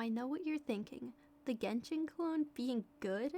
I know what you're thinking. The Genshin clone being good?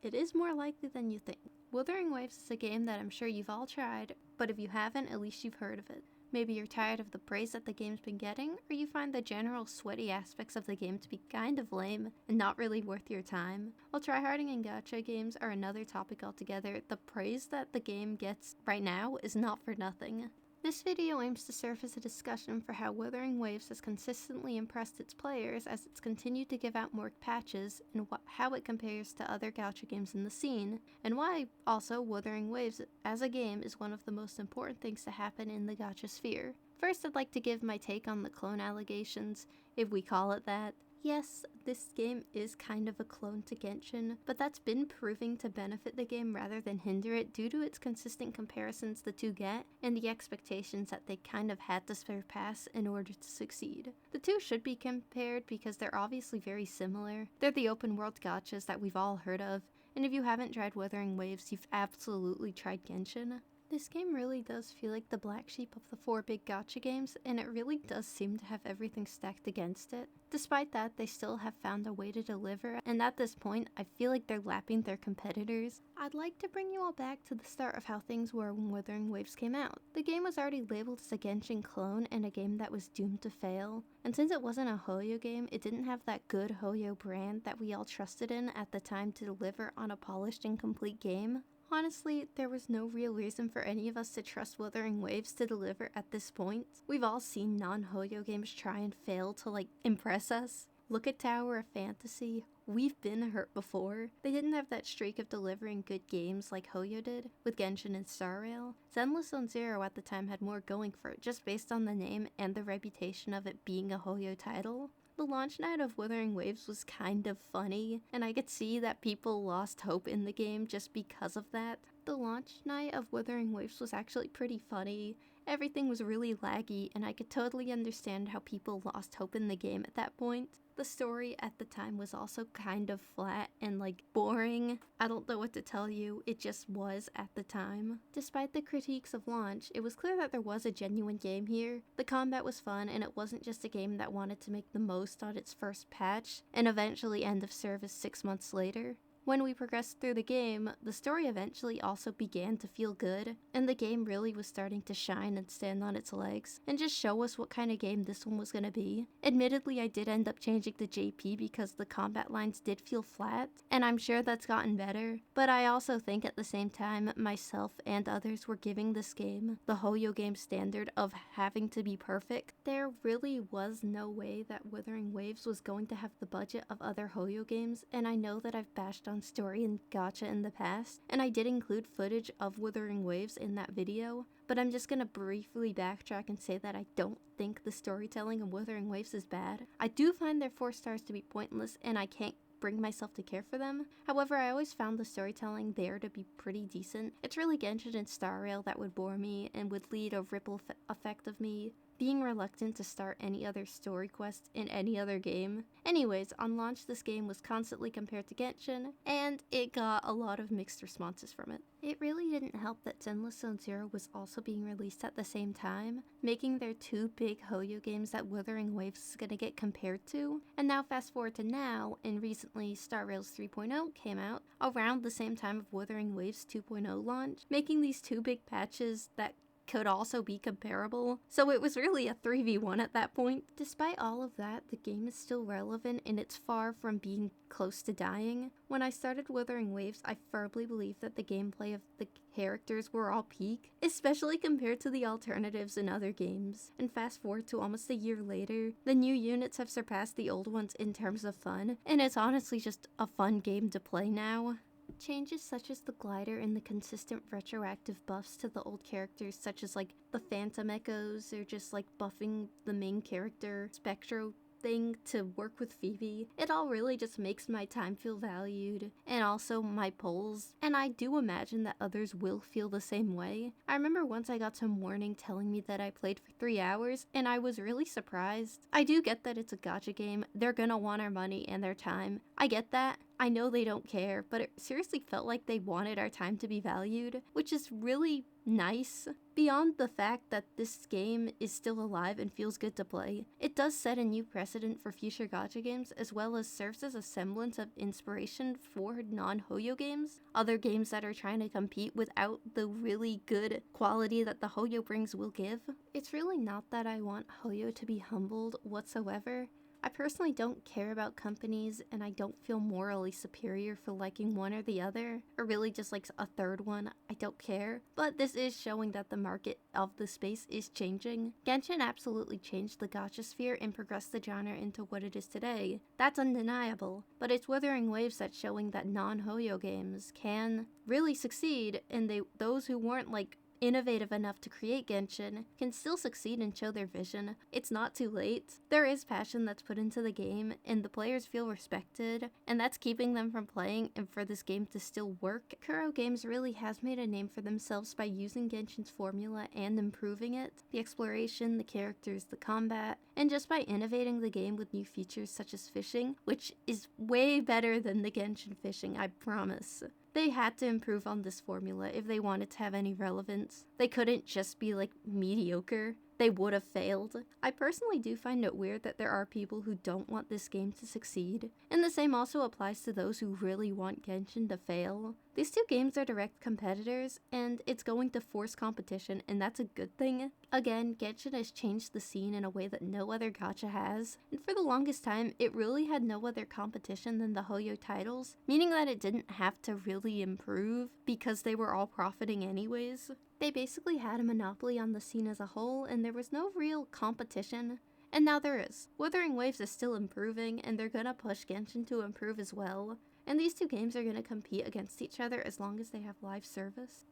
It is more likely than you think. Wuthering Waves is a game that I'm sure you've all tried, but if you haven't, at least you've heard of it. Maybe you're tired of the praise that the game's been getting, or you find the general sweaty aspects of the game to be kind of lame and not really worth your time. While tryharding and gacha games are another topic altogether, the praise that the game gets right now is not for nothing. This video aims to serve as a discussion for how Wuthering Waves has consistently impressed its players as it's continued to give out more patches, and how it compares to other gacha games in the scene, and why, also, Wuthering Waves as a game is one of the most important things to happen in the gacha sphere. First, I'd like to give my take on the clone allegations, if we call it that. Yes, this game is kind of a clone to Genshin, but that's been proving to benefit the game rather than hinder it due to its consistent comparisons the two get and the expectations that they kind of had to surpass in order to succeed. The two should be compared because they're obviously very similar. They're the open world gachas that we've all heard of, and if you haven't tried Wuthering Waves, you've absolutely tried Genshin. This game really does feel like the black sheep of the four big gacha games, and it really does seem to have everything stacked against it. Despite that, they still have found a way to deliver, and at this point, I feel like they're lapping their competitors. I'd like to bring you all back to the start of how things were when Wuthering Waves came out. The game was already labeled as a Genshin clone and a game that was doomed to fail, and since it wasn't a Hoyo game, it didn't have that good Hoyo brand that we all trusted in at the time to deliver on a polished and complete game. Honestly, there was no real reason for any of us to trust Wuthering Waves to deliver at this point. We've all seen non-Hoyo games try and fail to, impress us. Look at Tower of Fantasy. We've been hurt before. They didn't have that streak of delivering good games like Hoyo did, with Genshin and Star Rail. Zenless Zone Zero at the time had more going for it, just based on the name and the reputation of it being a Hoyo title. The launch night of Wuthering Waves was kind of funny, and I could see that people lost hope in the game just because of that. The launch night of Wuthering Waves was actually pretty funny. Everything was really laggy, and I could totally understand how people lost hope in the game at that point. The story at the time was also kind of flat and boring. I don't know what to tell you, it just was at the time. Despite the critiques of launch, it was clear that there was a genuine game here. The combat was fun, and it wasn't just a game that wanted to make the most on its first patch and eventually end of service 6 months later. When we progressed through the game, the story eventually also began to feel good, and the game really was starting to shine and stand on its legs, and just show us what kind of game this one was gonna be. Admittedly, I did end up changing the JP because the combat lines did feel flat, and I'm sure that's gotten better, but I also think at the same time, myself and others were giving this game the Hoyo game standard of having to be perfect. There really was no way that Wuthering Waves was going to have the budget of other Hoyo games, and I know that I've bashed on story and gacha in the past, and I did include footage of Wuthering Waves in that video, but I'm just gonna briefly backtrack and say that I don't think the storytelling in Wuthering Waves is bad. I do find their 4 stars to be pointless, and I can't bring myself to care for them. However, I always found the storytelling there to be pretty decent. It's really Genshin and Star Rail that would bore me and would lead a ripple effect of me being reluctant to start any other story quest in any other game. Anyways, on launch this game was constantly compared to Genshin, and it got a lot of mixed responses from it. It really didn't help that Zenless Zone Zero was also being released at the same time, making there 2 big Hoyo games that Wuthering Waves is gonna get compared to. And now fast forward to now, and recently Star Rail's 3.0 came out around the same time of Wuthering Waves 2.0 launch, making these 2 big patches that could also be comparable, so it was really a 3v1 at that point. Despite all of that, the game is still relevant and it's far from being close to dying. When I started Wuthering Waves, I firmly believed that the gameplay of the characters were all peak, especially compared to the alternatives in other games. And fast forward to almost a year later, the new units have surpassed the old ones in terms of fun, and it's honestly just a fun game to play now. Changes such as the glider and the consistent retroactive buffs to the old characters, such as the Phantom Echoes, or just buffing the main character Spectro thing to work with Phoebe. It all really just makes my time feel valued, and also my polls, and I do imagine that others will feel the same way. I remember once I got some warning telling me that I played for 3 hours, and I was really surprised. I do get that it's a gacha game, they're gonna want our money and their time. I get that. I know they don't care, but it seriously felt like they wanted our time to be valued, which is really nice. Beyond the fact that this game is still alive and feels good to play, it does set a new precedent for future gacha games, as well as serves as a semblance of inspiration for non-Hoyo games, other games that are trying to compete without the really good quality that the Hoyo brings will give. It's really not that I want Hoyo to be humbled whatsoever. I personally don't care about companies, and I don't feel morally superior for liking one or the other, or really just like a third one. I don't care. But this is showing that the market of the space is changing. Genshin absolutely changed the gacha sphere and progressed the genre into what it is today. That's undeniable. But it's Wuthering Waves that's showing that non-Hoyo games can really succeed, and those who weren't like innovative enough to create Genshin can still succeed and show their vision. It's not too late. There is passion that's put into the game, and the players feel respected, and that's keeping them from playing and for this game to still work. Kuro Games really has made a name for themselves by using Genshin's formula and improving it. The exploration, the characters, the combat, and just by innovating the game with new features such as fishing, which is way better than the Genshin fishing, I promise. They had to improve on this formula if they wanted to have any relevance. They couldn't just be like mediocre. They would have failed. I personally do find it weird that there are people who don't want this game to succeed, and the same also applies to those who really want Genshin to fail. These two games are direct competitors, and it's going to force competition, and that's a good thing. Again, Genshin has changed the scene in a way that no other gacha has, and for the longest time, it really had no other competition than the Hoyo titles, meaning that it didn't have to really improve because they were all profiting anyways. They basically had a monopoly on the scene as a whole, and there was no real competition. And now there is. Wuthering Waves is still improving, and they're gonna push Genshin to improve as well. And these two games are gonna compete against each other as long as they have live service.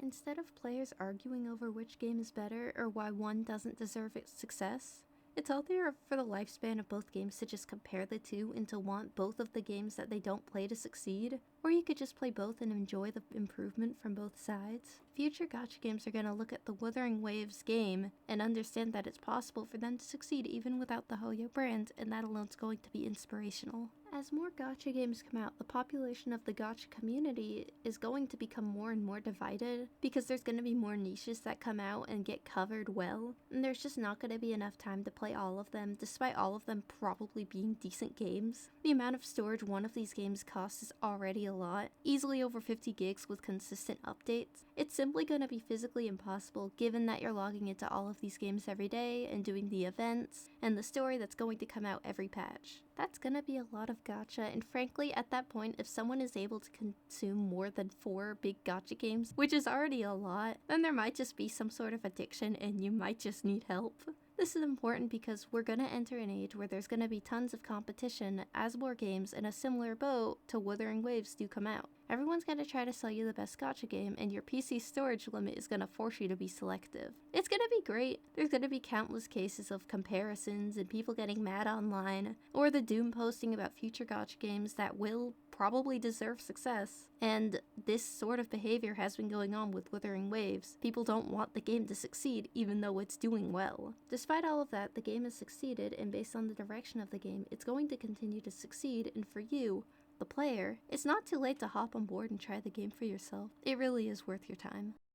Instead of players arguing over which game is better or why one doesn't deserve its success, it's healthier for the lifespan of both games to just compare the two and to want both of the games that they don't play to succeed, or you could just play both and enjoy the improvement from both sides. Future gacha games are going to look at the Wuthering Waves game and understand that it's possible for them to succeed even without the Hoyo brand, and that alone is going to be inspirational. As more gacha games come out, the population of the gacha community is going to become more and more divided because there's going to be more niches that come out and get covered well, and there's just not going to be enough time to play all of them, despite all of them probably being decent games. The amount of storage one of these games costs is already a lot, easily over 50 gigs with consistent updates. It's simply going to be physically impossible given that you're logging into all of these games every day and doing the events and the story that's going to come out every patch. That's gonna be a lot of gacha, and frankly, at that point, if someone is able to consume more than 4 big gacha games, which is already a lot, then there might just be some sort of addiction and you might just need help. This is important because we're gonna enter an age where there's gonna be tons of competition as more games in a similar boat to Wuthering Waves do come out. Everyone's gonna try to sell you the best gacha game, and your PC storage limit is gonna force you to be selective. It's gonna be great. There's gonna be countless cases of comparisons and people getting mad online, or the doom posting about future gacha games that will probably deserve success. And this sort of behavior has been going on with Wuthering Waves. People don't want the game to succeed even though it's doing well. Despite all of that, the game has succeeded, and based on the direction of the game, it's going to continue to succeed, and for you, the player, it's not too late to hop on board and try the game for yourself. It really is worth your time.